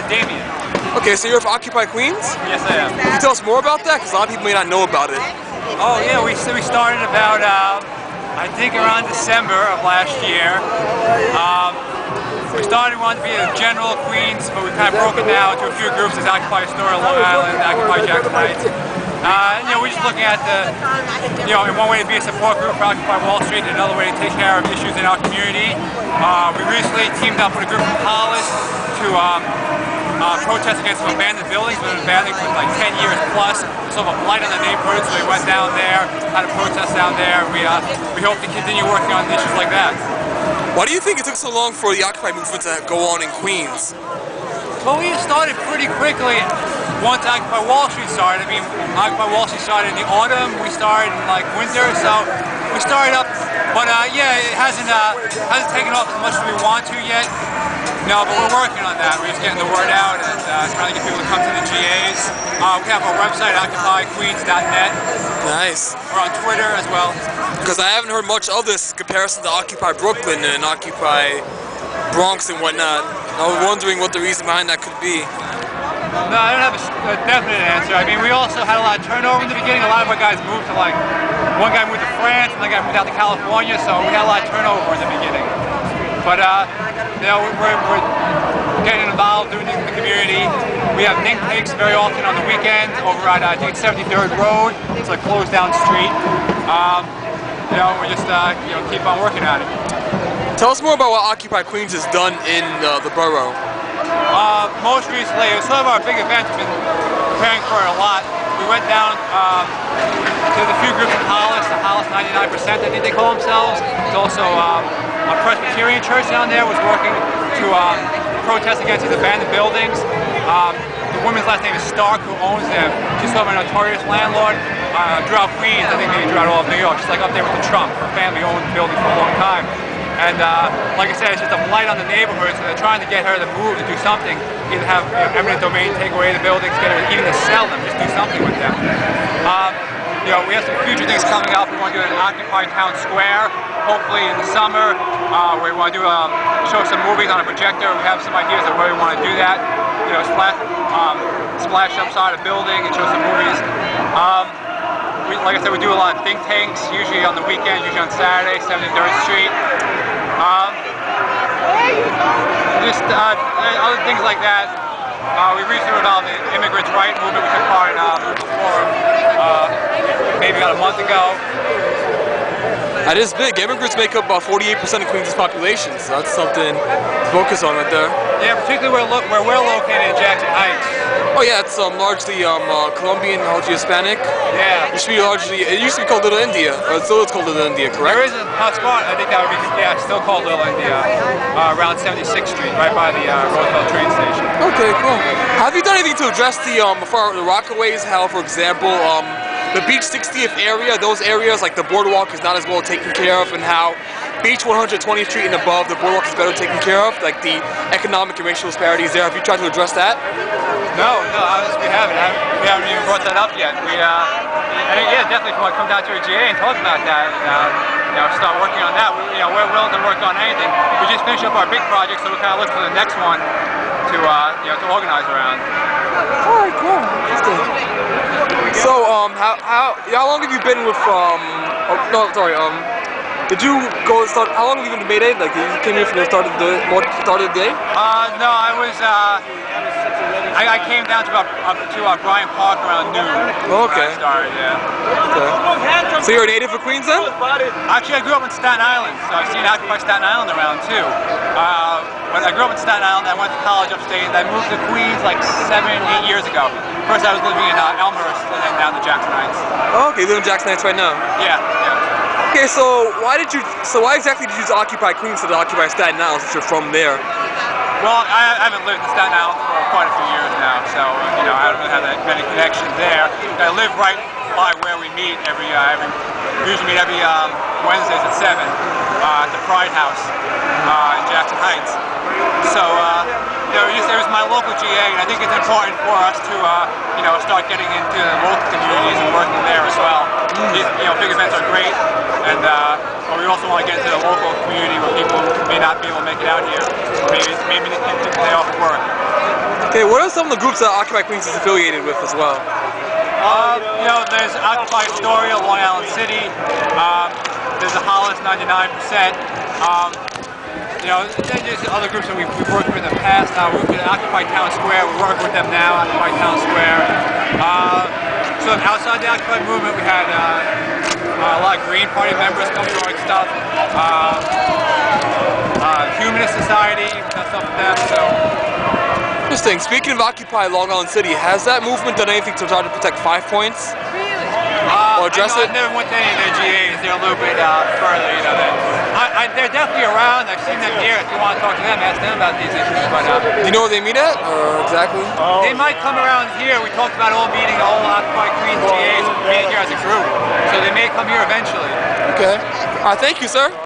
Damien. Okay, so you're from Occupy Queens? Yes, I am. Can you tell us more about that? Because a lot of people may not know about it. Oh yeah, we started about I think around December of last year. We wanted to be a general Queens, but we've kind of broken down to a few groups. There's Occupy Astoria, Long Island, Occupy Jackson Heights. We're just looking at in one way to be a support group for Occupy Wall Street, and another way to take care of issues in our community. We recently teamed up with a group from Hollis to protest against some abandoned buildings. We've been abandoned for like 10 years plus. Sort of a blight on the neighborhood, so we went down there, had a protest down there. We hope to continue working on issues like that. Why do you think it took so long for the Occupy movement to go on in Queens? Well, we started pretty quickly once Occupy Wall Street started. I mean, Occupy Wall Street started in the autumn. We started in like winter, so we started up. But yeah, it hasn't taken off as much as we want to yet. No, but we're working on that. We're just getting the word out and trying to get people to come to the GAs. We have our website, occupyqueens.net. Nice. We're on Twitter as well. Because I haven't heard much of this comparison to Occupy Brooklyn and Occupy Bronx and whatnot. I was wondering what the reason behind that could be. No, I don't have a definite answer. I mean, we also had a lot of turnover in the beginning. A lot of our guys moved to one guy moved to France, another guy moved out to California, so we had a lot of turnover in the beginning. But we're getting involved doing things in the community. We have Nink Takes very often on the weekends over at I think it's 73rd Road. It's a closed down street. We just keep on working at it. Tell us more about what Occupy Queens has done in the borough. Most recently, it was sort of our big event. We've been preparing for it a lot. We went down to the few groups in Hollis, the Hollis 99%, I think they call themselves. There's also a Presbyterian church down there was working to protest against these abandoned buildings. The woman's last name is Stark, who owns them. She's sort of a notorious landlord throughout Queens. I think maybe throughout all of New York. She's like up there with the Trump. Her family owned the building for a long time. And like I said, it's just a blight on the neighborhood, so they're trying to get her to move to do something. Either have eminent domain take away the buildings, get her even to sell them, just do something with them. We have some future things coming up. We want to do an Occupy Town Square, hopefully in the summer. We want to do show some movies on a projector. We have some ideas of where we want to do that. Splash upside a building and show some movies. Like I said, we do a lot of think tanks, usually on the weekends, usually on Saturday, 73rd Street. Other things like that. We recently involved in the immigrants' rights movement. We took part in before maybe about a month ago. That is big. Immigrants make up about 48% of Queens' population, so that's something to focus on right there. Yeah, particularly where we're located in Jackson Heights. Oh yeah, it's largely Colombian, largely Hispanic. Yeah. It used to be called Little India, or still it's called Little India, correct? There is a hot spot, I think that would be, still called Little India, around 76th Street, right by the Roosevelt train station. Okay, cool. Have you done anything to address the Rockaways, how, for example, the Beach 60th area, those areas like the boardwalk is not as well taken care of, and how Beach 120th Street and above, the boardwalk is better taken care of, like the economic and racial disparities there. Have you tried to address that? No, we haven't. We haven't even brought that up yet. Definitely if you want to come down to a GA and talk about that, start working on that. We're willing to work on anything. We just finished up our big project, so we're kind of looking for the next one to organize around. All right, cool. That's good. So, how long have you been with? Did you go start? How long have you been to Mayday? Like, you came here from the start of the day? No, I was. I came down to Bryant Park around noon. Okay. I started, yeah. Okay. So you're a native of Queens then? Actually, I grew up in Staten Island, so I've seen Occupy Staten Island around too. When I grew up in Staten Island, I went to college upstate, and I moved to Queens like 7-8 years ago. First, I was living in Elmhurst, and then down to Jackson Heights. Oh, okay, you live in Jackson Heights right now. Yeah. Okay, so why exactly did you choose Occupy Queens instead of Occupy Staten Island since you're from there? Well, I haven't lived in Staten Island for quite a few years now, so I don't really have that many connections there. I live right by where we meet we usually meet every Wednesdays at 7 at the Pride House in Jackson Heights. So it was my local GA, and I think it's important for us to start getting into the local communities and working there as well. These big events are great, and but we also want to get into the local community where people may not be able to make it out here, or maybe they off of work. Okay, what are some of the groups that Occupy Queens is affiliated with as well? You know, there's Occupy Astoria, Long Island City. There's the Hollis 99%. You know, then there's other groups that we've worked with in the past. We're in Occupy Town Square. We're working with them now, Occupy Town Square. So outside the Occupy movement, we had a lot of Green Party members come to our stuff. Humanist Society, we've done stuff with them. So. Interesting. Speaking of Occupy Long Island City, has that movement done anything to try to protect 5 Points? Or address it? I never went to any of their GAs. They're a little bit further, you know. They're definitely around. I've seen them here. If you want to talk to them, ask them about these issues. But do you know where they meet at, or exactly? They might come around here. We talked about all meeting, all Occupy Queens GAs meeting here as a group. So they may come here eventually. Okay. All right. Thank you, sir.